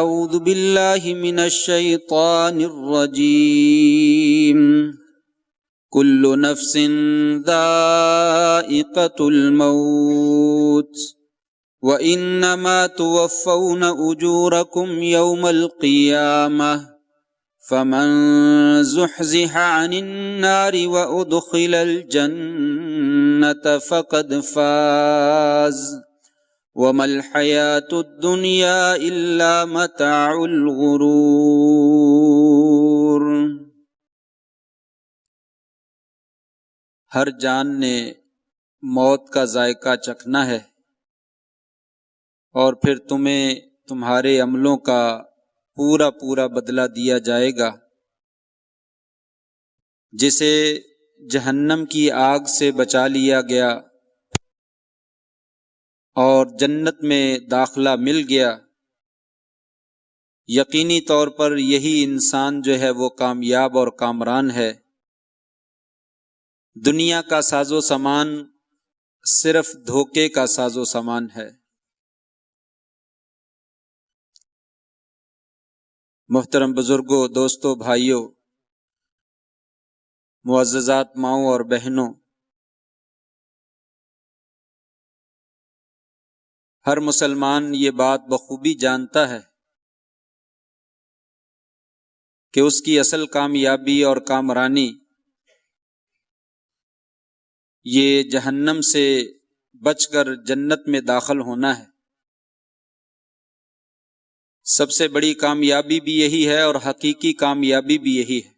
أعوذ بالله من الشيطان الرجيم كل نفس ذائقة الموت وإنما توفون أجوركم يوم القيامة فمن زحزح عن النار وأدخل الجنة فقد فاز وما الحياة الدنيا إلا متاع الغرور۔ ہر جان نے موت کا ذائقہ چکھنا ہے اور پھر تمہیں تمہارے عملوں کا پورا پورا بدلہ دیا جائے گا۔ جسے جہنم کی آگ سے بچا لیا گیا اور جنت میں داخلہ مل گیا، یقینی طور پر یہی انسان جو ہے وہ کامیاب اور کامران ہے۔ دنیا کا ساز و سامان صرف دھوکے کا ساز و سامان ہے۔ محترم بزرگوں، دوستوں، بھائیوں، معززات ماؤں اور بہنوں، ہر مسلمان یہ بات بخوبی جانتا ہے کہ اس کی اصل کامیابی اور کامرانی یہ جہنم سے بچ کر جنت میں داخل ہونا ہے۔ سب سے بڑی کامیابی بھی یہی ہے اور حقیقی کامیابی بھی یہی ہے،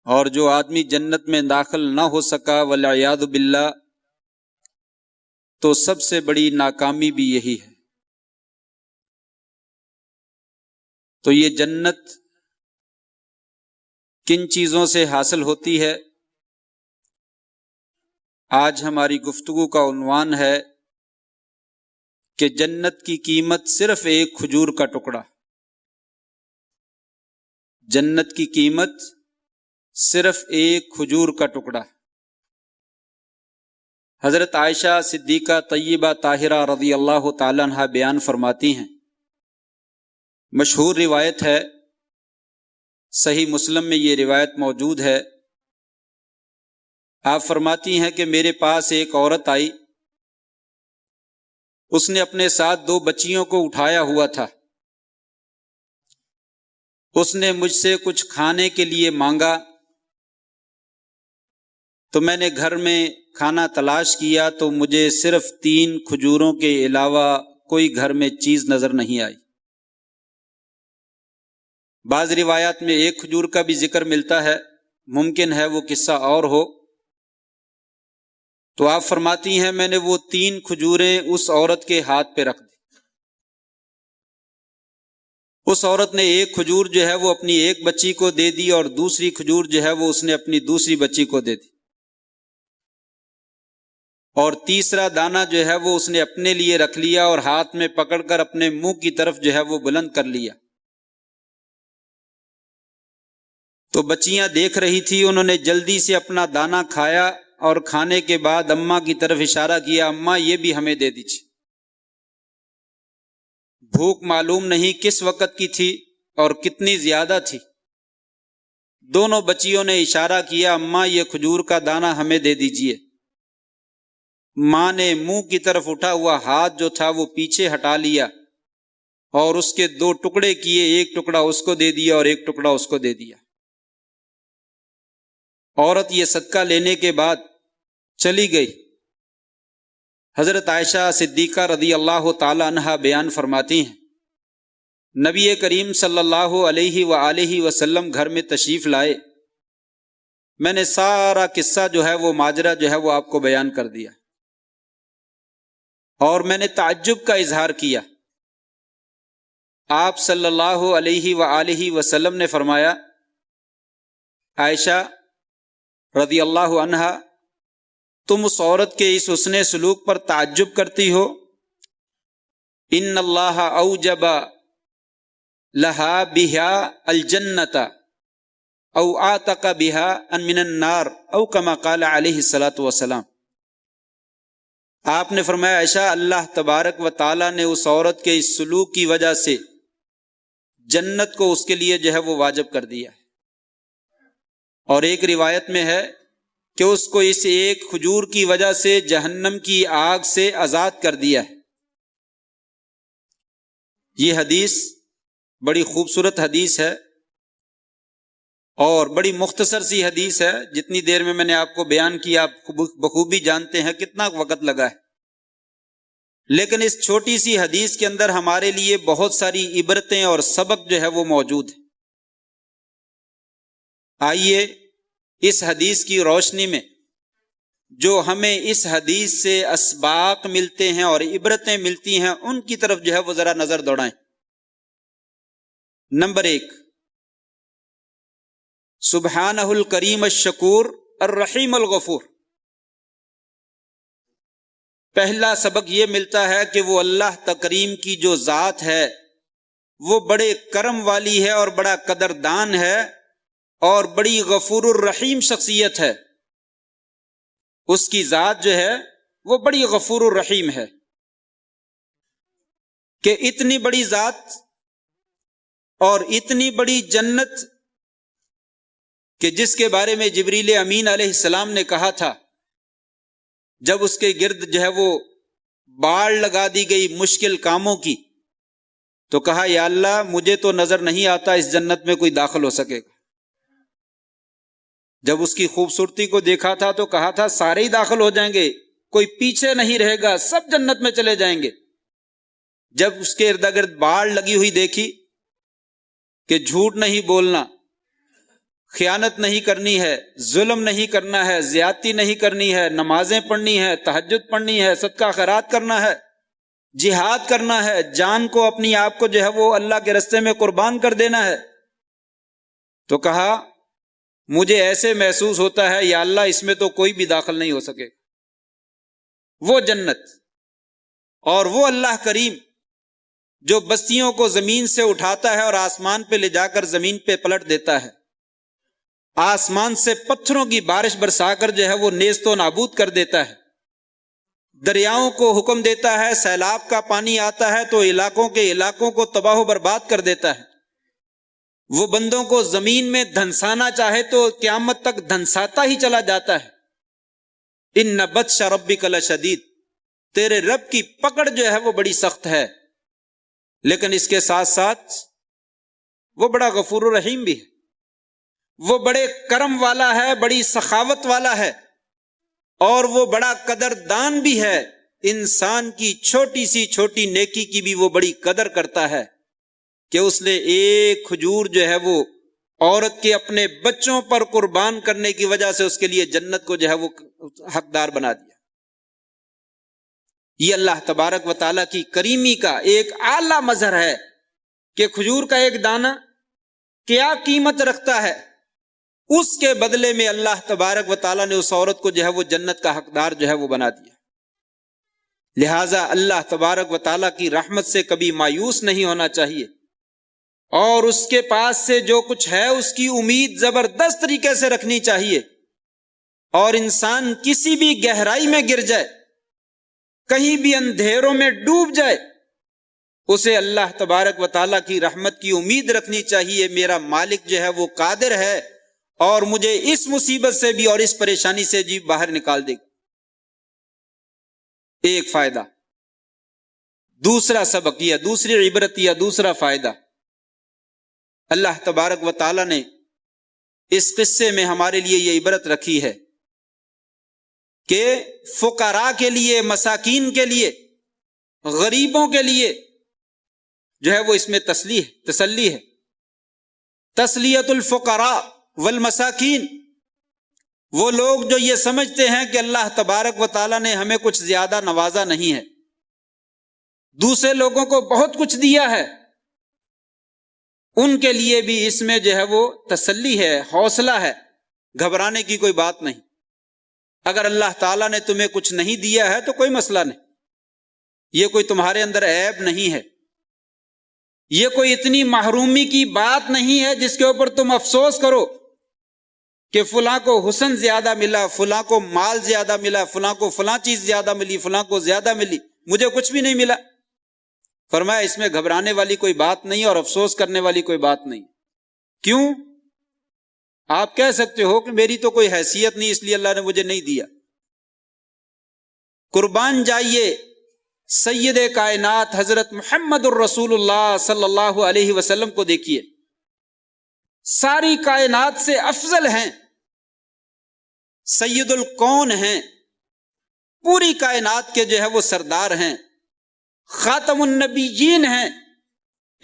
اور جو آدمی جنت میں داخل نہ ہو سکا والعیاذ باللہ، تو سب سے بڑی ناکامی بھی یہی ہے۔ تو یہ جنت کن چیزوں سے حاصل ہوتی ہے؟ آج ہماری گفتگو کا عنوان ہے کہ جنت کی قیمت صرف ایک کھجور کا ٹکڑا۔ جنت کی قیمت صرف ایک کھجور کا ٹکڑا۔ حضرت عائشہ صدیقہ طیبہ طاہرہ رضی اللہ تعالیٰ عنہا بیان فرماتی ہیں، مشہور روایت ہے، صحیح مسلم میں یہ روایت موجود ہے۔ آپ فرماتی ہیں کہ میرے پاس ایک عورت آئی، اس نے اپنے ساتھ 2 بچیوں کو اٹھایا ہوا تھا۔ اس نے مجھ سے کچھ کھانے کے لیے مانگا تو میں نے گھر میں کھانا تلاش کیا تو مجھے صرف 3 کھجوروں کے علاوہ کوئی گھر میں چیز نظر نہیں آئی۔ بعض روایات میں 1 کھجور کا بھی ذکر ملتا ہے، ممکن ہے وہ قصہ اور ہو۔ تو آپ فرماتی ہیں میں نے وہ 3 کھجوریں اس عورت کے ہاتھ پہ رکھ دی۔ اس عورت نے 1 کھجور جو ہے وہ اپنی ایک بچی کو دے دی اور دوسری کھجور جو ہے وہ اس نے اپنی دوسری بچی کو دے دی، اور تیسرا دانہ جو ہے وہ اس نے اپنے لیے رکھ لیا اور ہاتھ میں پکڑ کر اپنے منہ کی طرف جو ہے وہ بلند کر لیا۔ تو بچیاں دیکھ رہی تھی، انہوں نے جلدی سے اپنا دانہ کھایا اور کھانے کے بعد اماں کی طرف اشارہ کیا، اماں یہ بھی ہمیں دے دیجیے۔ بھوک معلوم نہیں کس وقت کی تھی اور کتنی زیادہ تھی، دونوں بچیوں نے اشارہ کیا، اماں یہ کھجور کا دانہ ہمیں دے دیجیے۔ ماں نے منہ کی طرف اٹھا ہوا ہاتھ جو تھا وہ پیچھے ہٹا لیا اور اس کے 2 ٹکڑے کیے، 1 ٹکڑا اس کو دے دیا اور 1 ٹکڑا اس کو دے دیا۔ عورت یہ صدقہ لینے کے بعد چلی گئی۔ حضرت عائشہ صدیقہ رضی اللہ تعالی عنہا بیان فرماتی ہیں، نبی کریم صلی اللہ علیہ وآلہ وسلم گھر میں تشریف لائے، میں نے سارا قصہ جو ہے وہ ماجرا جو ہے وہ آپ کو بیان کر دیا، اور میں نے تعجب کا اظہار کیا۔ آپ صلی اللہ علیہ وآلہ وسلم نے فرمایا، عائشہ رضی اللہ عنہا، تم اس عورت کے اس حسن سلوک پر تعجب کرتی ہو؟ ان اللہ اوجب لہا بہا الجنت او اعتق بہا من النار او کما قال علیہ الصلاۃ والسلام۔ آپ نے فرمایا عائشہ اللہ تبارک و تعالیٰ نے اس عورت کے اس سلوک کی وجہ سے جنت کو اس کے لیے جو ہے وہ واجب کر دیا ہے، اور ایک روایت میں ہے کہ اس کو اس ایک کھجور کی وجہ سے جہنم کی آگ سے آزاد کر دیا ہے۔ یہ حدیث بڑی خوبصورت حدیث ہے اور بڑی مختصر سی حدیث ہے، جتنی دیر میں نے آپ کو بیان کیا آپ بخوبی جانتے ہیں کتنا وقت لگا ہے، لیکن اس چھوٹی سی حدیث کے اندر ہمارے لیے بہت ساری عبرتیں اور سبق جو ہے وہ موجود ہیں۔ آئیے اس حدیث کی روشنی میں جو ہمیں اس حدیث سے اسباق ملتے ہیں اور عبرتیں ملتی ہیں ان کی طرف جو ہے وہ ذرا نظر دوڑائیں۔ نمبر 1، سبحانہ الکریم الشکور الرحیم الغفور۔ پہلا سبق یہ ملتا ہے کہ وہ اللہ تکریم کی جو ذات ہے وہ بڑے کرم والی ہے اور بڑا قدردان ہے اور بڑی غفور الرحیم شخصیت ہے۔ اس کی ذات جو ہے وہ بڑی غفور الرحیم ہے کہ اتنی بڑی ذات اور اتنی بڑی جنت کہ جس کے بارے میں جبریل امین علیہ السلام نے کہا تھا جب اس کے گرد جو ہے وہ باڑ لگا دی گئی مشکل کاموں کی، تو کہا یا اللہ مجھے تو نظر نہیں آتا اس جنت میں کوئی داخل ہو سکے گا۔ جب اس کی خوبصورتی کو دیکھا تھا تو کہا تھا سارے ہی داخل ہو جائیں گے، کوئی پیچھے نہیں رہے گا، سب جنت میں چلے جائیں گے۔ جب اس کے ارد گرد باڑ لگی ہوئی دیکھی کہ جھوٹ نہیں بولنا، خیانت نہیں کرنی ہے، ظلم نہیں کرنا ہے، زیادتی نہیں کرنی ہے، نمازیں پڑھنی ہے، تہجد پڑھنی ہے، صدقہ خیرات کرنا ہے، جہاد کرنا ہے، جان کو اپنی آپ کو جو ہے وہ اللہ کے راستے میں قربان کر دینا ہے، تو کہا مجھے ایسے محسوس ہوتا ہے یا اللہ اس میں تو کوئی بھی داخل نہیں ہو سکے۔ وہ جنت اور وہ اللہ کریم جو بستیوں کو زمین سے اٹھاتا ہے اور آسمان پہ لے جا کر زمین پہ پلٹ دیتا ہے، آسمان سے پتھروں کی بارش برسا کر جو ہے وہ نیست و نابود کر دیتا ہے، دریاؤں کو حکم دیتا ہے سیلاب کا پانی آتا ہے تو علاقوں کے علاقوں کو تباہ و برباد کر دیتا ہے، وہ بندوں کو زمین میں دھنسانا چاہے تو قیامت تک دھنساتا ہی چلا جاتا ہے۔ ان بطش ربک لشدید، تیرے رب کی پکڑ جو ہے وہ بڑی سخت ہے، لیکن اس کے ساتھ ساتھ وہ بڑا غفور الرحیم بھی ہے، وہ بڑے کرم والا ہے، بڑی سخاوت والا ہے، اور وہ بڑا قدردان بھی ہے۔ انسان کی چھوٹی سی چھوٹی نیکی کی بھی وہ بڑی قدر کرتا ہے کہ اس نے ایک کھجور جو ہے وہ عورت کے اپنے بچوں پر قربان کرنے کی وجہ سے اس کے لیے جنت کو جو ہے وہ حقدار بنا دیا۔ یہ اللہ تبارک و تعالیٰ کی کریمی کا ایک اعلیٰ مظہر ہے کہ کھجور کا ایک دانہ کیا قیمت رکھتا ہے، اس کے بدلے میں اللہ تبارک و تعالیٰ نے اس عورت کو جو ہے وہ جنت کا حقدار جو ہے وہ بنا دیا۔ لہٰذا اللہ تبارک و تعالیٰ کی رحمت سے کبھی مایوس نہیں ہونا چاہیے، اور اس کے پاس سے جو کچھ ہے اس کی امید زبردست طریقے سے رکھنی چاہیے، اور انسان کسی بھی گہرائی میں گر جائے، کہیں بھی اندھیروں میں ڈوب جائے، اسے اللہ تبارک و تعالیٰ کی رحمت کی امید رکھنی چاہیے۔ میرا مالک جو ہے وہ قادر ہے اور مجھے اس مصیبت سے بھی اور اس پریشانی سے بھی باہر نکال دے گا۔ ایک فائدہ۔ دوسرا سبق یا دوسری عبرت یا دوسرا فائدہ، اللہ تبارک و تعالیٰ نے اس قصے میں ہمارے لیے یہ عبرت رکھی ہے کہ فقراء کے لیے، مساکین کے لیے، غریبوں کے لیے جو ہے وہ اس میں تسلی ہے۔ تسلیت الفقراء والمساکین، وہ لوگ جو یہ سمجھتے ہیں کہ اللہ تبارک و تعالیٰ نے ہمیں کچھ زیادہ نوازا نہیں ہے، دوسرے لوگوں کو بہت کچھ دیا ہے، ان کے لیے بھی اس میں جو ہے وہ تسلی ہے، حوصلہ ہے، گھبرانے کی کوئی بات نہیں۔ اگر اللہ تعالیٰ نے تمہیں کچھ نہیں دیا ہے تو کوئی مسئلہ نہیں، یہ کوئی تمہارے اندر عیب نہیں ہے، یہ کوئی اتنی محرومی کی بات نہیں ہے جس کے اوپر تم افسوس کرو۔ کہ فلاں کو حسن زیادہ ملا، فلاں کو مال زیادہ ملا، فلاں کو فلاں چیز زیادہ ملی، فلاں کو زیادہ ملی، مجھے کچھ بھی نہیں ملا۔ فرمایا اس میں گھبرانے والی کوئی بات نہیں اور افسوس کرنے والی کوئی بات نہیں۔ کیوں؟ آپ کہہ سکتے ہو کہ میری تو کوئی حیثیت نہیں اس لیے اللہ نے مجھے نہیں دیا۔ قربان جائیے سید کائنات حضرت محمد الرسول اللہ صلی اللہ علیہ وسلم کو دیکھیے، ساری کائنات سے افضل ہیں، سید الکون ہیں، پوری کائنات کے جو ہے وہ سردار ہیں، خاتم النبیین ہیں۔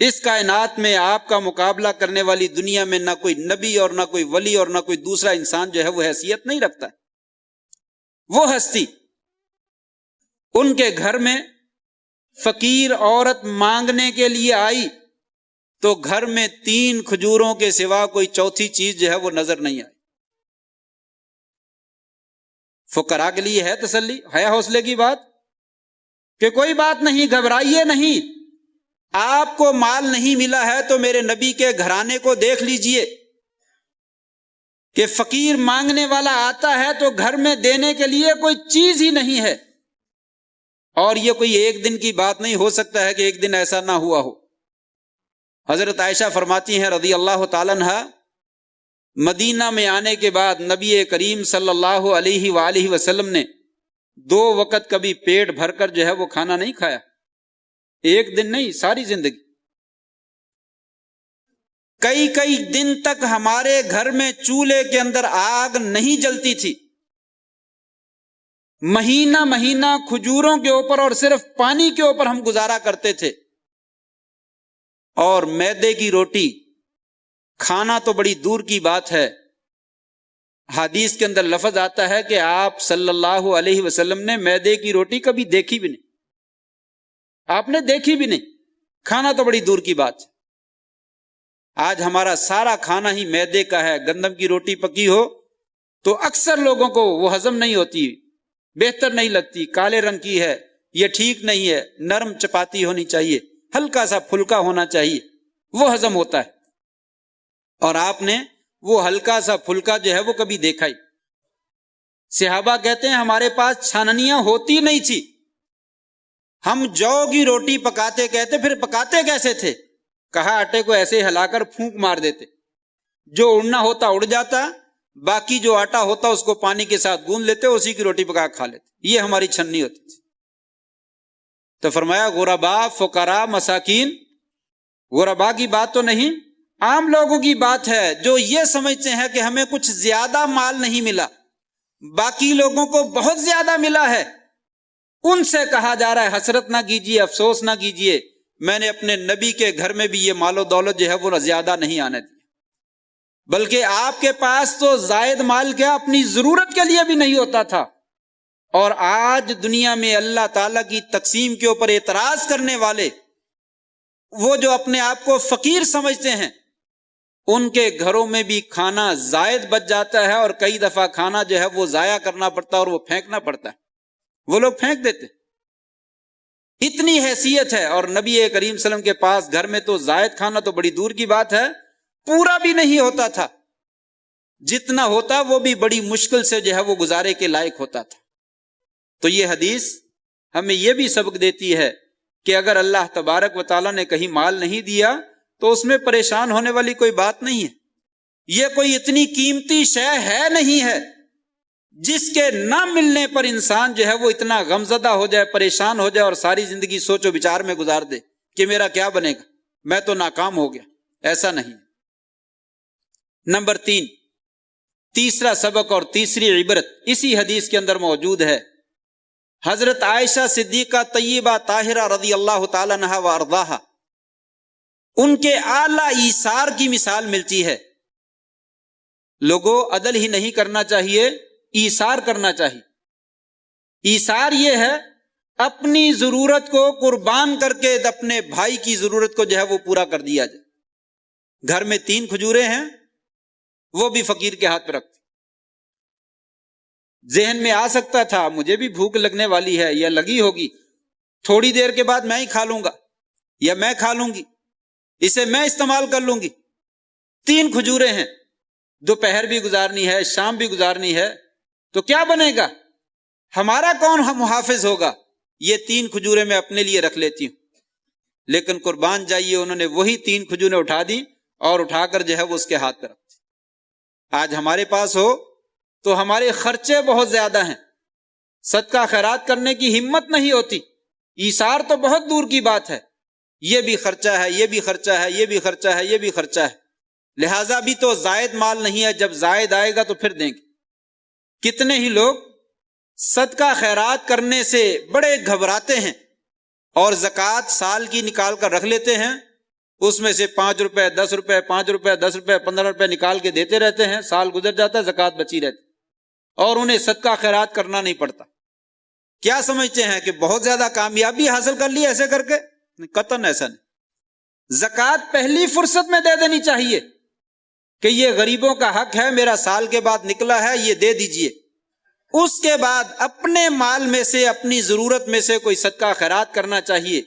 اس کائنات میں آپ کا مقابلہ کرنے والی دنیا میں نہ کوئی نبی اور نہ کوئی ولی اور نہ کوئی دوسرا انسان جو ہے وہ حیثیت نہیں رکھتا۔ وہ ہستی، ان کے گھر میں فقیر عورت مانگنے کے لیے آئی تو گھر میں 3 کھجوروں کے سوا کوئی چوتھی چیز جو ہے وہ نظر نہیں آئی۔ فقراء کے لیے ہے تسلی، ہے حوصلے کی بات کہ کوئی بات نہیں، گھبرائیے نہیں، آپ کو مال نہیں ملا ہے تو میرے نبی کے گھرانے کو دیکھ لیجئے کہ فقیر مانگنے والا آتا ہے تو گھر میں دینے کے لیے کوئی چیز ہی نہیں ہے۔ اور یہ کوئی ایک دن کی بات نہیں، ہو سکتا ہے کہ ایک دن ایسا نہ ہوا ہو۔ حضرت عائشہ فرماتی ہیں رضی اللہ تعالیٰ عنہا، مدینہ میں آنے کے بعد نبی کریم صلی اللہ علیہ وآلہ وسلم نے 2 وقت کبھی پیٹ بھر کر جو ہے وہ کھانا نہیں کھایا، ایک دن نہیں، ساری زندگی۔ کئی دن تک ہمارے گھر میں چولہے کے اندر آگ نہیں جلتی تھی، مہینہ کھجوروں کے اوپر اور صرف پانی کے اوپر ہم گزارا کرتے تھے، اور میدے کی روٹی کھانا تو بڑی دور کی بات ہے۔ حدیث کے اندر لفظ آتا ہے کہ آپ صلی اللہ علیہ وسلم نے میدے کی روٹی کبھی دیکھی بھی نہیں، آپ نے دیکھی بھی نہیں، کھانا تو بڑی دور کی بات ہے۔ آج ہمارا سارا کھانا ہی میدے کا ہے، گندم کی روٹی پکی ہو تو اکثر لوگوں کو وہ ہضم نہیں ہوتی، بہتر نہیں لگتی، کالے رنگ کی ہے، یہ ٹھیک نہیں ہے، نرم چپاتی ہونی چاہیے، ہلکا سا پھلکا ہونا چاہیے، وہ ہضم ہوتا ہے۔ اور آپ نے وہ ہلکا سا پھلکا جو ہے وہ کبھی دیکھا ہی۔ صحابہ کہتے ہیں ہمارے پاس چھاننیاں ہوتی نہیں تھی، ہم جو کی روٹی پکاتے، کہتے پھر پکاتے کیسے تھے؟ کہا آٹے کو ایسے ہلا کر پھونک مار دیتے، جو اڑنا ہوتا اڑ جاتا، باقی جو آٹا ہوتا اس کو پانی کے ساتھ گوندھ لیتے، اسی کی روٹی پکا کھا لیتے، یہ ہماری چھننی ہوتی تھی۔ تو فرمایا غربا، فقراء، مساکین، غربا کی بات تو نہیں، عام لوگوں کی بات ہے جو یہ سمجھتے ہیں کہ ہمیں کچھ زیادہ مال نہیں ملا، باقی لوگوں کو بہت زیادہ ملا ہے، ان سے کہا جا رہا ہے حسرت نہ کیجیے، افسوس نہ کیجیے، میں نے اپنے نبی کے گھر میں بھی یہ مال و دولت جو ہے وہ زیادہ نہیں آنے دی، بلکہ آپ کے پاس تو زائد مال کیا اپنی ضرورت کے لیے بھی نہیں ہوتا تھا۔ اور آج دنیا میں اللہ تعالیٰ کی تقسیم کے اوپر اعتراض کرنے والے، وہ جو اپنے آپ کو فقیر سمجھتے ہیں، ان کے گھروں میں بھی کھانا زائد بچ جاتا ہے، اور کئی دفعہ کھانا جو ہے وہ ضائع کرنا پڑتا ہے اور وہ پھینکنا پڑتا ہے، وہ لوگ پھینک دیتے، اتنی حیثیت ہے۔ اور نبی کریم صلی اللہ علیہ وسلم کے پاس گھر میں تو زائد کھانا تو بڑی دور کی بات ہے، پورا بھی نہیں ہوتا تھا، جتنا ہوتا وہ بھی بڑی مشکل سے جو ہے وہ گزارے کے لائق ہوتا تھا۔ تو یہ حدیث ہمیں یہ بھی سبق دیتی ہے کہ اگر اللہ تبارک و تعالیٰ نے کہیں مال نہیں دیا تو اس میں پریشان ہونے والی کوئی بات نہیں ہے، یہ کوئی اتنی قیمتی شے ہے نہیں ہے جس کے نہ ملنے پر انسان جو ہے وہ اتنا غمزدہ ہو جائے، پریشان ہو جائے اور ساری زندگی سوچ و بچار میں گزار دے کہ میرا کیا بنے گا، میں تو ناکام ہو گیا، ایسا نہیں۔ نمبر 3، تیسرا سبق اور تیسری عبرت اسی حدیث کے اندر موجود ہے۔ حضرت عائشہ صدیقہ طیبہ طاہرہ رضی اللہ تعالی عنہا و ارضاہا، ان کے اعلیٰ ایثار کی مثال ملتی ہے۔ لوگوں عدل ہی نہیں کرنا چاہیے، ایثار کرنا چاہیے۔ ایثار یہ ہے اپنی ضرورت کو قربان کر کے اپنے بھائی کی ضرورت کو جو ہے وہ پورا کر دیا جائے۔ گھر میں 3 کھجوریں ہیں، وہ بھی فقیر کے ہاتھ پہ رکھتے، ذہن میں آ سکتا تھا مجھے بھی بھوک لگنے والی ہے یا لگی ہوگی، تھوڑی دیر کے بعد میں ہی کھا لوں گا یا میں کھا لوں گی، اسے میں استعمال کر لوں گی۔ 3 کھجوریں ہیں، دوپہر بھی گزارنی ہے، شام بھی گزارنی ہے، تو کیا بنے گا؟ ہمارا کون محافظ ہوگا؟ یہ 3 کھجوریں میں اپنے لیے رکھ لیتی ہوں۔ لیکن قربان جائیے، انہوں نے وہی 3 کھجوریں اٹھا دی اور اٹھا کر جو ہے وہ اس کے ہاتھ پہ رکھ دی۔ آج ہمارے پاس ہو تو ہمارے خرچے بہت زیادہ ہیں، صدقہ خیرات کرنے کی ہمت نہیں ہوتی، ایثار تو بہت دور کی بات ہے، یہ بھی خرچہ ہے، یہ بھی خرچہ ہے، یہ بھی خرچہ ہے، یہ بھی خرچہ ہے، لہٰذا بھی تو زائد مال نہیں ہے، جب زائد آئے گا تو پھر دیں گے۔ کتنے ہی لوگ صدقہ خیرات کرنے سے بڑے گھبراتے ہیں اور زکوٰۃ سال کی نکال کر رکھ لیتے ہیں، اس میں سے 5 روپے 10 روپے 5 روپے 10 روپے 15 روپے نکال کے دیتے رہتے ہیں، سال گزر جاتا ہے، زکوٰۃ بچی رہتی اور انہیں صدقہ خیرات کرنا نہیں پڑتا۔ کیا سمجھتے ہیں کہ بہت زیادہ کامیابی حاصل کر لی ایسے کر کے؟ قطعاً ایسا نہیں۔ زکوٰۃ پہلی فرصت میں دے دینی چاہیے کہ یہ غریبوں کا حق ہے، میرا سال کے بعد نکلا ہے، یہ دے دیجئے۔ اس کے بعد اپنے مال میں سے، اپنی ضرورت میں سے کوئی صدقہ خیرات کرنا چاہیے،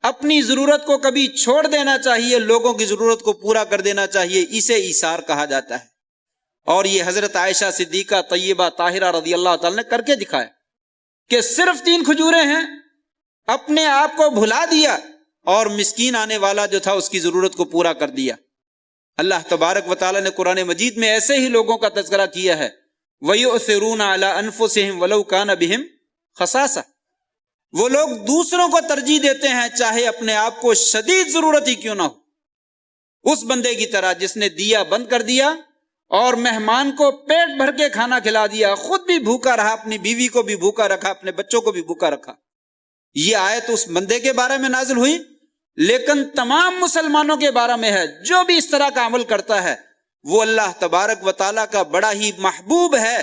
اپنی ضرورت کو کبھی چھوڑ دینا چاہیے، لوگوں کی ضرورت کو پورا کر دینا چاہیے، اسے ایثار کہا جاتا ہے۔ اور یہ حضرت عائشہ صدیقہ طیبہ طاہرہ رضی اللہ تعالی نے کر کے دکھایا کہ صرف 3 کھجوریں ہیں، اپنے آپ کو بھلا دیا اور مسکین آنے والا جو تھا اس کی ضرورت کو پورا کر دیا۔ اللہ تبارک و تعالی نے قرآن مجید میں ایسے ہی لوگوں کا تذکرہ کیا ہے، وَيُؤْثِرُونَ عَلَىٰ أَنفُسِهِمْ وَلَوْ كَانَ بِهِمْ خَصَاصَةٌ، وہ لوگ دوسروں کو ترجیح دیتے ہیں چاہے اپنے آپ کو شدید ضرورت ہی کیوں نہ ہو۔ اس بندے کی طرح جس نے دیا بند کر دیا اور مہمان کو پیٹ بھر کے کھانا کھلا دیا، خود بھی بھوکا رہا، اپنی بیوی کو بھی بھوکا رکھا، اپنے بچوں کو بھی بھوکا رکھا۔ یہ آیت اس بندے کے بارے میں نازل ہوئی، لیکن تمام مسلمانوں کے بارے میں ہے۔ جو بھی اس طرح کا عمل کرتا ہے وہ اللہ تبارک و تعالیٰ کا بڑا ہی محبوب ہے،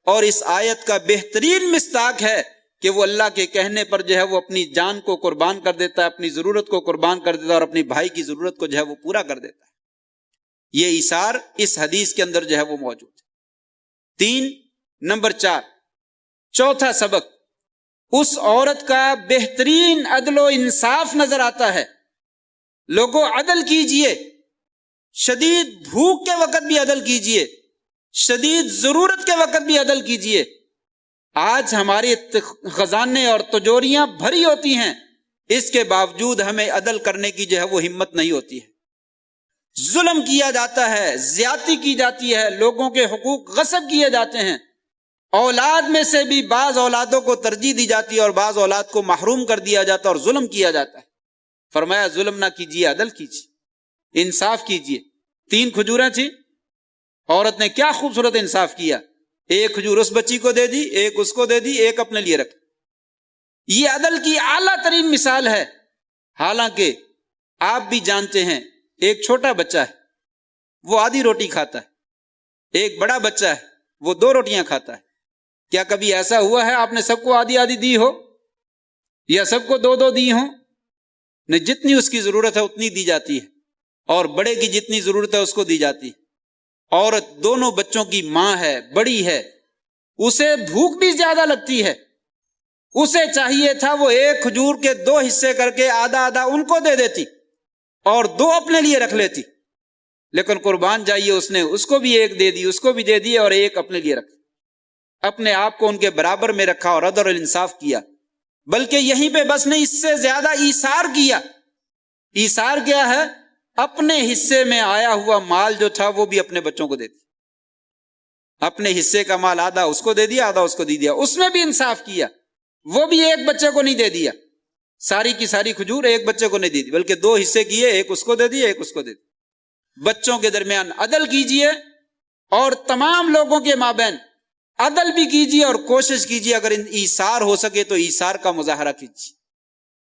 اور اس آیت کا بہترین مصداق ہے کہ وہ اللہ کے کہنے پر جو ہے وہ اپنی جان کو قربان کر دیتا ہے، اپنی ضرورت کو قربان کر دیتا ہے، اور اپنی بھائی کی ضرورت کو جو ہے وہ پورا کر دیتا ہے۔ یہ ایثار اس حدیث کے اندر جو ہے وہ موجود ہے۔ 3 نمبر 4 چوتھا سبق، اس عورت کا بہترین عدل و انصاف نظر آتا ہے۔ لوگوں عدل کیجئے، شدید بھوک کے وقت بھی عدل کیجئے، شدید ضرورت کے وقت بھی عدل کیجئے۔ آج ہماری خزانے اور تجوریاں بھری ہوتی ہیں، اس کے باوجود ہمیں عدل کرنے کی جو ہے وہ ہمت نہیں ہوتی ہے۔ ظلم کیا جاتا ہے، زیادتی کی جاتی ہے، لوگوں کے حقوق غصب کیے جاتے ہیں، اولاد میں سے بھی بعض اولادوں کو ترجیح دی جاتی ہے اور بعض اولاد کو محروم کر دیا جاتا ہے اور ظلم کیا جاتا ہے۔ فرمایا ظلم نہ کیجیے، عدل کیجیے، انصاف کیجیے۔ 3 کھجوریں تھی، عورت نے کیا خوبصورت انصاف کیا، 1 کھجور اس بچی کو دے دی، 1 اس کو دے دی، 1 اپنے لیے رکھ۔ یہ عدل کی اعلیٰ ترین مثال ہے۔ حالانکہ آپ بھی جانتے ہیں ایک چھوٹا بچہ ہے وہ آدھی روٹی کھاتا ہے، ایک بڑا بچہ ہے وہ 2 روٹیاں کھاتا ہے۔ کیا کبھی ایسا ہوا ہے آپ نے سب کو آدھی آدھی دی ہو یا سب کو 2 دی ہوں؟ نہیں، جتنی اس کی ضرورت ہے اتنی دی جاتی ہے، اور بڑے کی جتنی ضرورت ہے اس کو دی جاتی ہے۔ عورت دونوں بچوں کی ماں ہے، بڑی ہے، اسے بھوک بھی زیادہ لگتی ہے، اسے چاہیے تھا وہ 1 کھجور کے 2 حصے کر کے آدھا آدھا ان کو دے دیتی اور 2 اپنے لیے رکھ لیتی، لیکن قربان جائیے اس نے اس کو بھی 1 دے دی، اس کو بھی دے دی، اور 1 اپنے لیے رکھ، اپنے آپ کو ان کے برابر میں رکھا اور عدل اور انصاف کیا۔ بلکہ یہیں پہ بس نہیں، اس سے زیادہ ایثار کیا۔ ایثار کیا ہے؟ اپنے حصے میں آیا ہوا مال جو تھا وہ بھی اپنے بچوں کو دے دیا، اپنے حصے کا مال آدھا اس کو دے دیا، آدھا اس کو دے دیا، اس میں بھی انصاف کیا۔ وہ بھی 1 بچے کو نہیں دے دیا، ساری کی ساری کھجور 1 بچے کو نہیں دے دی، بلکہ 2 حصے کیے، 1 اس کو دے دی، 1 اس کو دے دی۔ بچوں کے درمیان عدل کیجئے، اور تمام لوگوں کے مابین عدل بھی کیجئے، اور کوشش کیجئے اگر ایثار ہو سکے تو ایثار کا مظاہرہ کیجئے۔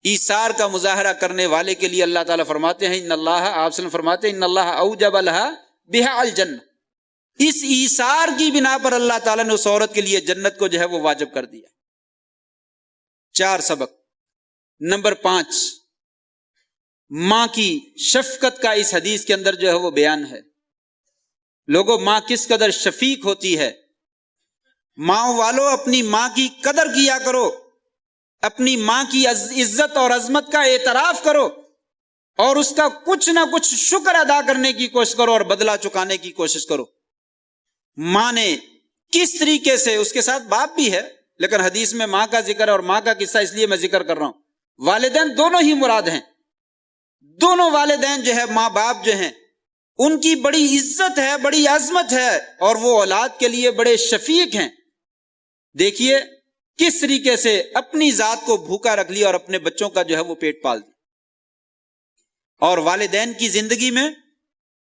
ایثار کا مظاہرہ کرنے والے کے لیے اللہ تعالیٰ فرماتے ہیں، ان اللہ، آپ صلی اللہ فرماتے ہیں، ان اللہ اوجب لہا بہا الجنہ، اس ایثار کی بنا پر اللہ تعالیٰ نے اس عورت کے لیے جنت کو جو ہے وہ واجب کر دیا۔ 4 سبق۔ نمبر 5، ماں کی شفقت کا اس حدیث کے اندر جو ہے وہ بیان ہے۔ لوگوں، ماں کس قدر شفیق ہوتی ہے۔ ماں والو، اپنی ماں کی قدر کیا کرو، اپنی ماں کی عزت اور عظمت کا اعتراف کرو، اور اس کا کچھ نہ کچھ شکر ادا کرنے کی کوشش کرو اور بدلہ چکانے کی کوشش کرو۔ ماں نے کس طریقے سے، اس کے ساتھ باپ بھی ہے لیکن حدیث میں ماں کا ذکر ہے اور ماں کا قصہ اس لیے میں ذکر کر رہا ہوں، والدین دونوں ہی مراد ہیں، دونوں والدین جو ہے ماں باپ جو ہیں ان کی بڑی عزت ہے، بڑی عظمت ہے اور وہ اولاد کے لیے بڑے شفیق ہیں۔ دیکھیے کس طریقے سے اپنی ذات کو بھوکا رکھ لیا اور اپنے بچوں کا جو ہے وہ پیٹ پال دیا۔ اور والدین کی زندگی میں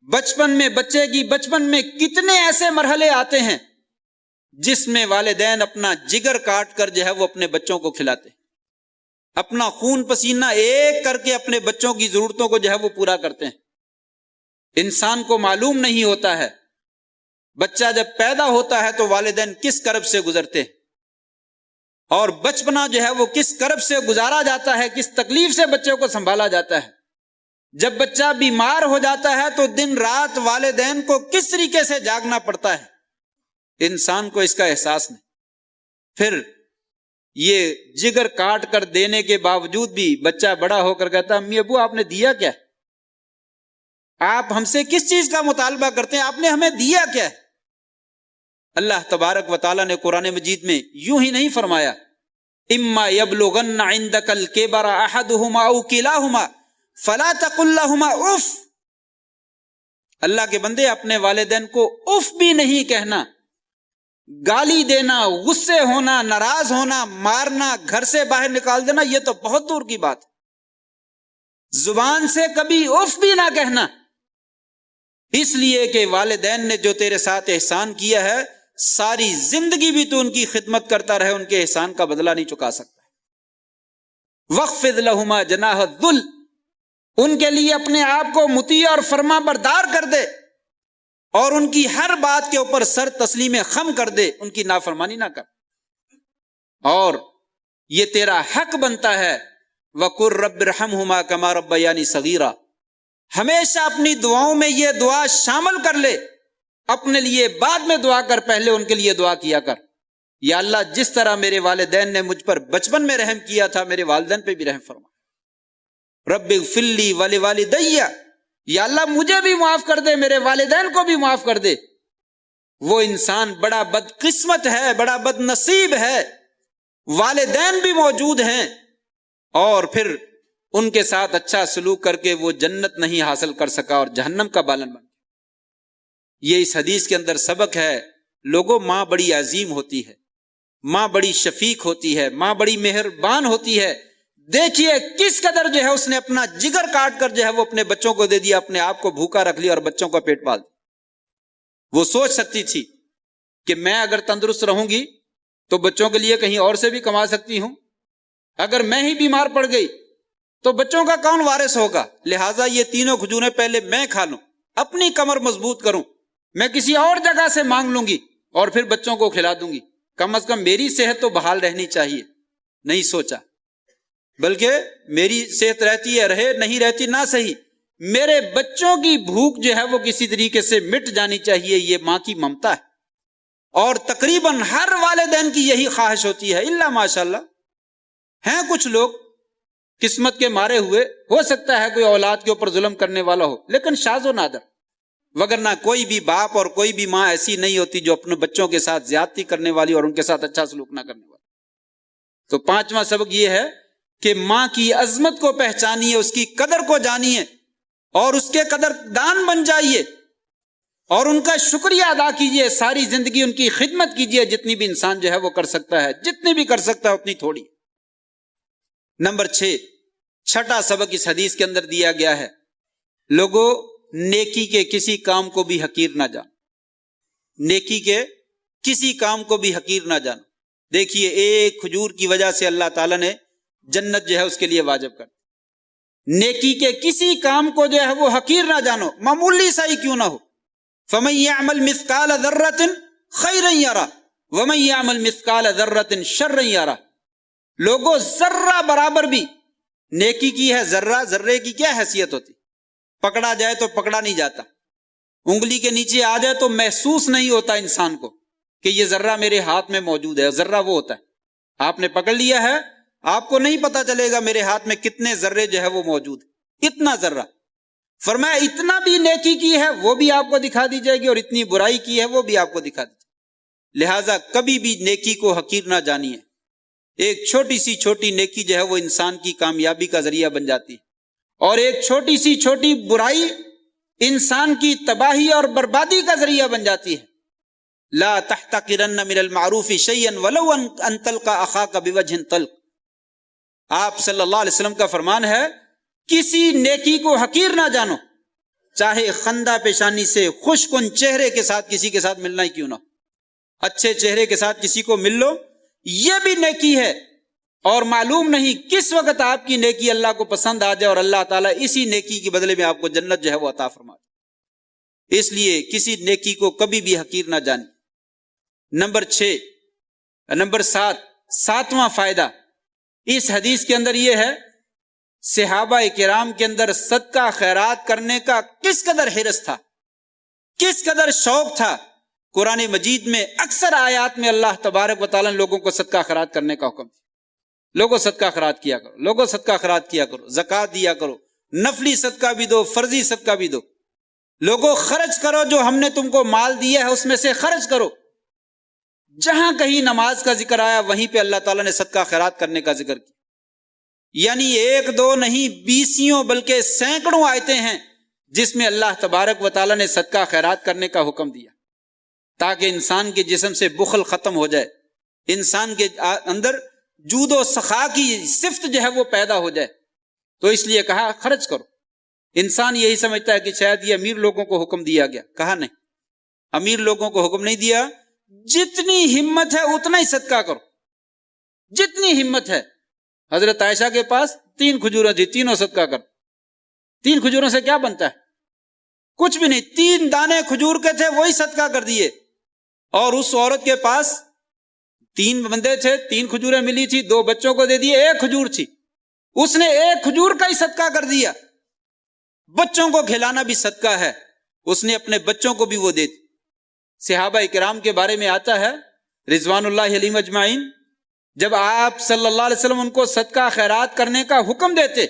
بچپن میں، بچے کی بچپن میں کتنے ایسے مرحلے آتے ہیں جس میں والدین اپنا جگر کاٹ کر جو ہے وہ اپنے بچوں کو کھلاتے ہیں، اپنا خون پسینہ ایک کر کے اپنے بچوں کی ضرورتوں کو جو ہے وہ پورا کرتے ہیں۔ انسان کو معلوم نہیں ہوتا ہے بچہ جب پیدا ہوتا ہے تو والدین کس کرب سے گزرتے ہیں اور بچپنا جو ہے وہ کس کرب سے گزارا جاتا ہے، کس تکلیف سے بچوں کو سنبھالا جاتا ہے۔ جب بچہ بیمار ہو جاتا ہے تو دن رات والدین کو کس طریقے سے جاگنا پڑتا ہے، انسان کو اس کا احساس نہیں۔ پھر یہ جگر کاٹ کر دینے کے باوجود بھی بچہ بڑا ہو کر کہتا امی ابو آپ نے دیا کیا؟ آپ ہم سے کس چیز کا مطالبہ کرتے ہیں؟ آپ نے ہمیں دیا کیا ہے؟ اللہ تبارک و تعالیٰ نے قرآن مجید میں یوں ہی نہیں فرمایا اما یبلغن عندک الکبر احدہما او کلاہما فلا تقل لہما اف۔ اللہ کے بندے اپنے والدین کو اف بھی نہیں کہنا، گالی دینا، غصے ہونا، ناراض ہونا، مارنا، گھر سے باہر نکال دینا، یہ تو بہت دور کی بات۔ زبان سے کبھی اف بھی نہ کہنا، اس لیے کہ والدین نے جو تیرے ساتھ احسان کیا ہے ساری زندگی بھی تو ان کی خدمت کرتا رہے، ان کے احسان کا بدلہ نہیں چکا سکتا۔ وَخْفِضْ لَهُمَا جَنَاحَ الذُّلِّ، ان کے لیے اپنے آپ کو مطیع اور فرما بردار کر دے اور ان کی ہر بات کے اوپر سر تسلیم خم کر دے، ان کی نافرمانی نہ کر، اور یہ تیرا حق بنتا ہے وَقُلْ رَبِّ ارْحَمْهُمَا كَمَا رَبَّيَانِي صَغِيرًا۔ ہمیشہ اپنی دعاؤں میں یہ دعا شامل کر لے، اپنے لیے بعد میں دعا کر، پہلے ان کے لیے دعا کیا کر، یا اللہ جس طرح میرے والدین نے مجھ پر بچپن میں رحم کیا تھا میرے والدین پہ بھی رحم فرما۔ رب اغفر لی ولوالدی، یا اللہ مجھے بھی معاف کر دے، میرے والدین کو بھی معاف کر دے۔ وہ انسان بڑا بدقسمت ہے، بڑا بد نصیب ہے، والدین بھی موجود ہیں اور پھر ان کے ساتھ اچھا سلوک کر کے وہ جنت نہیں حاصل کر سکا اور جہنم کا بالن بن۔ یہ اس حدیث کے اندر سبق ہے۔ لوگوں، ماں بڑی عظیم ہوتی ہے، ماں بڑی شفیق ہوتی ہے، ماں بڑی مہربان ہوتی ہے۔ دیکھیے کس قدر جو ہے اس نے اپنا جگر کاٹ کر جو ہے وہ اپنے بچوں کو دے دیا، اپنے آپ کو بھوکا رکھ لیا اور بچوں کا پیٹ پال دیا۔ وہ سوچ سکتی تھی کہ میں اگر تندرست رہوں گی تو بچوں کے لیے کہیں اور سے بھی کما سکتی ہوں، اگر میں ہی بیمار پڑ گئی تو بچوں کا کون وارث ہوگا؟ لہٰذا یہ تینوں کھجوریں پہلے میں کھا لوں، اپنی کمر مضبوط کروں، میں کسی اور جگہ سے مانگ لوں گی اور پھر بچوں کو کھلا دوں گی، کم از کم میری صحت تو بحال رہنی چاہیے۔ نہیں سوچا، بلکہ میری صحت رہتی ہے رہے، نہیں رہتی نہ صحیح، میرے بچوں کی بھوک جو ہے وہ کسی طریقے سے مٹ جانی چاہیے۔ یہ ماں کی ممتا ہے اور تقریباً ہر والدین کی یہی خواہش ہوتی ہے، الا ماشاءاللہ ہیں کچھ لوگ قسمت کے مارے ہوئے، ہو سکتا ہے کوئی اولاد کے اوپر ظلم کرنے والا ہو، لیکن شاذ و نادر، وگرنہ کوئی بھی باپ اور کوئی بھی ماں ایسی نہیں ہوتی جو اپنے بچوں کے ساتھ زیادتی کرنے والی اور ان کے ساتھ اچھا سلوک نہ کرنے والی۔ تو پانچواں سبق یہ ہے کہ ماں کی عظمت کو پہچانیے، اس کی قدر کو جانیے اور اس کے قدر دان بن جائیے اور ان کا شکریہ ادا کیجیے، ساری زندگی ان کی خدمت کیجیے، جتنی بھی انسان جو ہے وہ کر سکتا ہے، جتنی بھی کر سکتا ہے اتنی تھوڑی۔ نمبر 6، چھٹا سبق اس حدیث کے اندر دیا گیا ہے، لوگوں نیکی کے کسی کام کو بھی حقیر نہ جانو، نیکی کے کسی کام کو بھی حقیر نہ جانو۔ دیکھیے ایک کھجور کی وجہ سے اللہ تعالیٰ نے جنت جو ہے اس کے لیے واجب کر دی۔ نیکی کے کسی کام کو جو ہے وہ حقیر نہ جانو، معمولی سا ہی کیوں نہ ہو۔ فَمَن يَعْمَلْ مِثْقَالَ ذَرَّةٍ خَيْرًا يَرَهُ وَمَن يَعْمَلْ مِثْقَالَ ذَرَّةٍ شَرًّا يَرَهُ۔ لوگوں ذرہ برابر بھی نیکی کی ہے، ذرے کی کیا حیثیت ہوتی؟ پکڑا جائے تو پکڑا نہیں جاتا، انگلی کے نیچے آ جائے تو محسوس نہیں ہوتا انسان کو کہ یہ ذرہ میرے ہاتھ میں موجود ہے۔ ذرہ وہ ہوتا ہے آپ نے پکڑ لیا ہے، آپ کو نہیں پتا چلے گا میرے ہاتھ میں کتنے ذرے جو ہے وہ موجود ہے، اتنا ذرہ۔ فرمایا اتنا بھی نیکی کی ہے وہ بھی آپ کو دکھا دی جائے گی، اور اتنی برائی کی ہے وہ بھی آپ کو دکھا دی جائے گی۔ لہٰذا کبھی بھی نیکی کو حقیر نہ جانیے۔ ایک چھوٹی سی چھوٹی نیکی جو ہے وہ انسان کی کامیابی کا ذریعہ بن جاتی ہے، اور ایک چھوٹی سی چھوٹی برائی انسان کی تباہی اور بربادی کا ذریعہ بن جاتی ہے۔ لا تحتقرن من المعروف شیئا ولو ان تلقى اخاک بوجه طلق۔ آپ صلی اللہ علیہ وسلم کا فرمان ہے کسی نیکی کو حقیر نہ جانو، چاہے خندہ پیشانی سے خوش کن چہرے کے ساتھ کسی کے ساتھ ملنا ہی کیوں نہ ہو، اچھے چہرے کے ساتھ کسی کو مل لو، یہ بھی نیکی ہے، اور معلوم نہیں کس وقت آپ کی نیکی اللہ کو پسند آ جائے اور اللہ تعالیٰ اسی نیکی کے بدلے میں آپ کو جنت جو ہے وہ عطا فرما دے۔ اس لیے کسی نیکی کو کبھی بھی حقیر نہ جانے۔ نمبر 7، ساتواں فائدہ اس حدیث کے اندر یہ ہے، صحابہ کرام کے اندر صدقہ خیرات کرنے کا کس قدر حرص تھا، کس قدر شوق تھا۔ قرآن مجید میں اکثر آیات میں اللہ تبارک و تعالیٰ نے لوگوں کو صدقہ خیرات کرنے کا حکم دیا۔ لوگوں صدقہ خیرات کیا کرو، لوگوں صدقہ خیرات کیا کرو، زکوٰۃ دیا کرو، نفلی صدقہ بھی دو، فرضی صدقہ بھی دو، لوگوں خرچ کرو، جو ہم نے تم کو مال دیا ہے اس میں سے خرچ کرو۔ جہاں کہیں نماز کا ذکر آیا وہیں پہ اللہ تعالیٰ نے صدقہ خیرات کرنے کا ذکر کیا، یعنی 1 2 نہیں 20 بلکہ سینکڑوں آیتیں ہیں جس میں اللہ تبارک و تعالیٰ نے صدقہ خیرات کرنے کا حکم دیا، تاکہ انسان کے جسم سے بخل ختم ہو جائے، انسان کے اندر جود و سخا کی صفت جو ہے وہ پیدا ہو جائے۔ تو اس لیے کہا خرچ کرو۔ انسان یہی سمجھتا ہے کہ شاید یہ امیر لوگوں کو حکم دیا گیا، کہا نہیں، امیر لوگوں کو حکم نہیں دیا، جتنی ہمت ہے اتنا ہی صدقہ کرو، جتنی ہمت ہے۔ حضرت عائشہ کے پاس 3 کھجوریں تھی، تینوں صدقہ کر۔ 3 کھجوروں سے کیا بنتا ہے؟ کچھ بھی نہیں، 3 دانے کھجور کے تھے وہی صدقہ کر دیے۔ اور اس عورت کے پاس 3 بندے تھے، 3 کھجوریں ملی تھی، 2 بچوں کو دے دیے، 1 کھجور تھی، اس نے 1 کھجور کا ہی صدقہ کر دیا۔ بچوں کو کھلانا بھی صدقہ ہے، اس نے اپنے بچوں کو بھی وہ دے دی۔ صحابہ کرام کے بارے میں آتا ہے رضوان اللہ علیہم اجمعین، جب آپ صلی اللہ علیہ وسلم ان کو صدقہ خیرات کرنے کا حکم دیتے،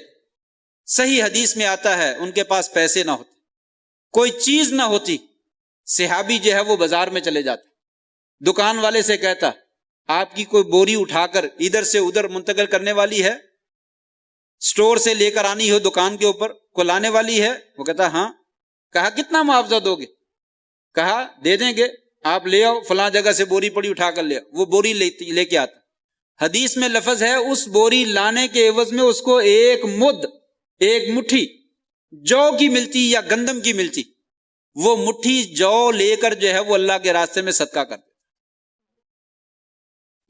صحیح حدیث میں آتا ہے ان کے پاس پیسے نہ ہوتے، کوئی چیز نہ ہوتی، صحابی جو ہے وہ بازار میں چلے جاتے، دکان والے سے کہتا آپ کی کوئی بوری اٹھا کر ادھر سے ادھر منتقل کرنے والی ہے، سٹور سے لے کر آنی ہو دکان کے اوپر کو لانے والی ہے؟ وہ کہتا ہاں۔ کہا کتنا معاوضہ دو گے؟ کہا دے دیں گے، آپ لے آؤ، فلاں جگہ سے بوری پڑی اٹھا کر لے آؤ۔ وہ بوری لے کے آتا، حدیث میں لفظ ہے اس بوری لانے کے عوض میں اس کو 1 مد، 1 مٹھی جو کی ملتی یا گندم کی ملتی، وہ مٹھی جو لے کر جو ہے وہ اللہ کے راستے میں صدقہ کرتے۔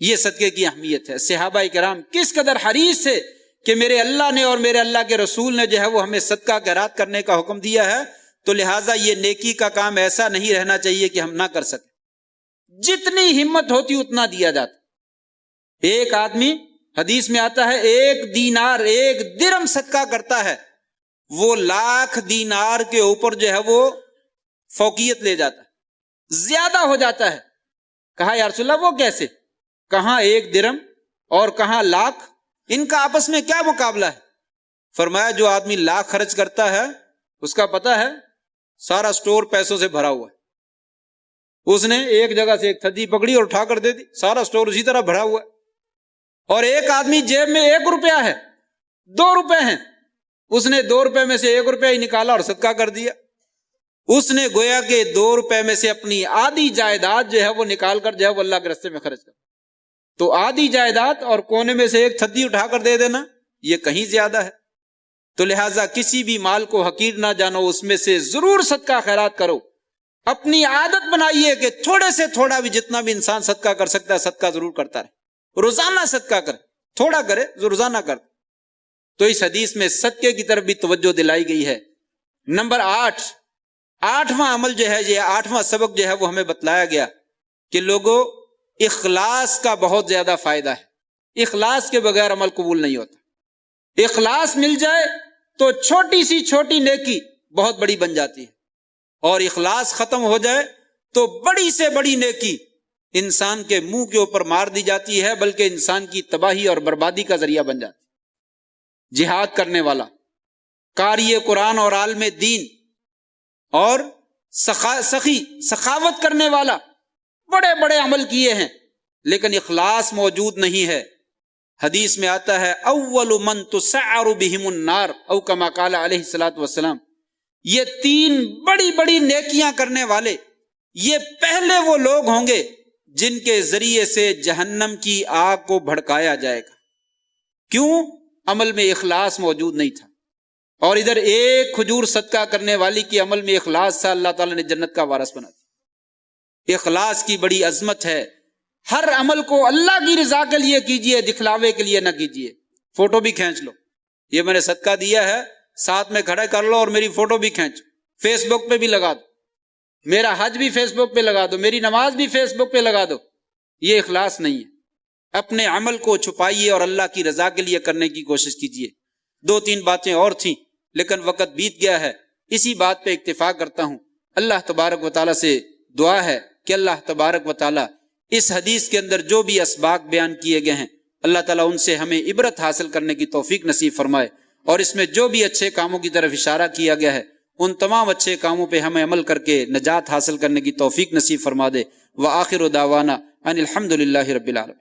یہ صدقے کی اہمیت ہے۔ صحابہ کرام کس قدر حریص تھے کہ میرے اللہ نے اور میرے اللہ کے رسول نے جو ہے وہ ہمیں صدقہ خیرات کرنے کا حکم دیا ہے، تو لہٰذا یہ نیکی کا کام ایسا نہیں رہنا چاہیے کہ ہم نہ کر سکیں، جتنی ہمت ہوتی اتنا دیا جاتا۔ ایک آدمی حدیث میں آتا ہے 1 دینار 1 درہم صدقہ کرتا ہے، وہ 1,00,000 دینار کے اوپر جو ہے وہ فوقیت لے جاتا ہے، زیادہ ہو جاتا ہے۔ کہا یا رسول اللہ وہ کیسے؟ کہاں 1 درہم اور کہاں 1,00,000، ان کا آپس میں کیا مقابلہ ہے؟ فرمایا جو آدمی 1,00,000 خرچ کرتا ہے اس کا پتہ ہے سارا سٹور پیسوں سے بھرا ہوا ہے، اس نے ایک جگہ سے ایک تھدی پکڑی اور اٹھا کر دے دی، سارا سٹور اسی طرح بھرا ہوا ہے۔ اور ایک آدمی جیب میں 1 روپیہ ہے، 2 روپے ہیں، اس نے 2 روپے میں سے 1 روپیہ ہی نکالا اور صدقہ کر دیا۔ اس نے گویا کہ 2 روپے میں سے اپنی آدھی جائیداد جو ہے وہ نکال کر جو ہے وہ اللہ کے راستے میں خرچ کر۔ تو آدھی جائیداد اور کونے میں سے 1 تھدی اٹھا کر دے دینا یہ کہیں زیادہ ہے۔ تو لہٰذا کسی بھی مال کو حقیر نہ جانو، اس میں سے ضرور صدقہ خیرات کرو۔ اپنی عادت بنائیے کہ تھوڑے سے تھوڑا بھی جتنا بھی انسان صدقہ کر سکتا ہے صدقہ ضرور کرتا رہے، روزانہ صدقہ کرے، تھوڑا کرے روزانہ کر۔ تو اس حدیث میں صدقے کی طرف بھی توجہ دلائی گئی ہے۔ نمبر 8، 8واں عمل جو ہے، یہ 8واں سبق جو ہے وہ ہمیں بتلایا گیا کہ لوگوں اخلاص کا بہت زیادہ فائدہ ہے۔ اخلاص کے بغیر عمل قبول نہیں ہوتا۔ اخلاص مل جائے تو چھوٹی سی چھوٹی نیکی بہت بڑی بن جاتی ہے، اور اخلاص ختم ہو جائے تو بڑی سے بڑی نیکی انسان کے منہ کے اوپر مار دی جاتی ہے، بلکہ انسان کی تباہی اور بربادی کا ذریعہ بن جاتی ہے۔ جہاد کرنے والا قاری قرآن اور عالم دین اور سخی سخاوت کرنے والا، بڑے بڑے عمل کیے ہیں لیکن اخلاص موجود نہیں ہے۔ حدیث میں آتا ہے اول من تسعر بہم النار او کما قال علیہ الصلوۃ والسلام، یہ 3 بڑی بڑی نیکیاں کرنے والے یہ پہلے وہ لوگ ہوں گے جن کے ذریعے سے جہنم کی آگ کو بھڑکایا جائے گا۔ کیوں؟ عمل میں اخلاص موجود نہیں تھا۔ اور ادھر ایک کھجور صدقہ کرنے والی کی عمل میں اخلاص تھا، اللہ تعالیٰ نے جنت کا وارث بنا دیا۔ اخلاص کی بڑی عظمت ہے۔ ہر عمل کو اللہ کی رضا کے لیے کیجئے، دکھلاوے کے لیے نہ کیجئے۔ فوٹو بھی کھینچ لو، یہ میں نے صدقہ دیا ہے، ساتھ میں کھڑے کر لو اور میری فوٹو بھی کھینچو، فیس بک پہ بھی لگا دو، میرا حج بھی فیس بک پہ لگا دو، میری نماز بھی فیس بک پہ لگا دو۔ یہ اخلاص نہیں ہے۔ اپنے عمل کو چھپائیے اور اللہ کی رضا کے لیے کرنے کی کوشش کیجئے۔ 2-3 باتیں اور تھیں لیکن وقت بیت گیا ہے، اسی بات پہ اکتفا کرتا ہوں۔ اللہ تبارک و تعالیٰ سے دعا ہے کہ اللہ تبارک و تعالیٰ اس حدیث کے اندر جو بھی اسباق بیان کیے گئے ہیں اللہ تعالیٰ ان سے ہمیں عبرت حاصل کرنے کی توفیق نصیب فرمائے، اور اس میں جو بھی اچھے کاموں کی طرف اشارہ کیا گیا ہے ان تمام اچھے کاموں پہ ہمیں عمل کر کے نجات حاصل کرنے کی توفیق نصیب فرما دے۔ وآخر دعوانا ان الحمد للہ رب العالمین۔